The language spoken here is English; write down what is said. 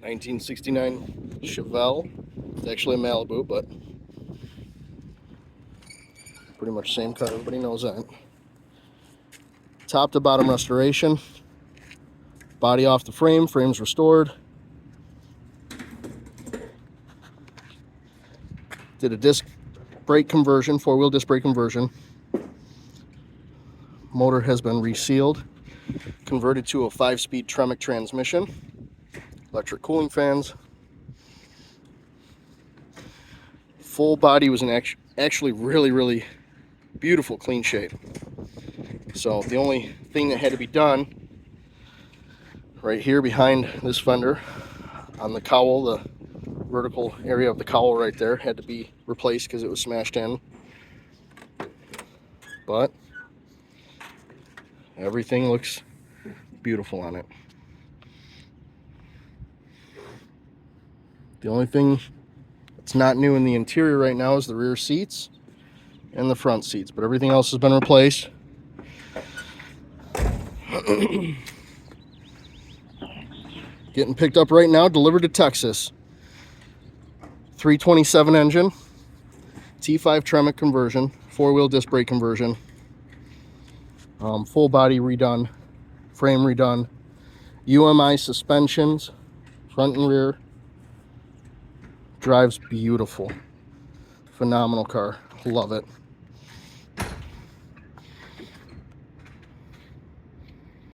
1969 Chevelle. It's actually a Malibu, but pretty much same car. Everybody knows that. Top to bottom restoration. Body off the frame. Frame's restored. Did a disc brake conversion, four-wheel disc brake conversion. Motor has been resealed. Converted to a 5-speed Tremec transmission. Electric cooling fans. Full body was in actually really beautiful clean shape. So the only thing that had to be done right here behind this fender on the cowl, the vertical area of the cowl right there, had to be replaced because it was smashed in. But everything looks beautiful on it. The only thing that's not new in the interior right now is the rear seats and the front seats, but everything else has been replaced. Getting picked up right now, delivered to Texas. 327 engine, T5 Tremec conversion, four-wheel disc brake conversion, full body redone, frame redone, UMI suspensions, front and rear. Drives beautiful. Phenomenal car. Love it.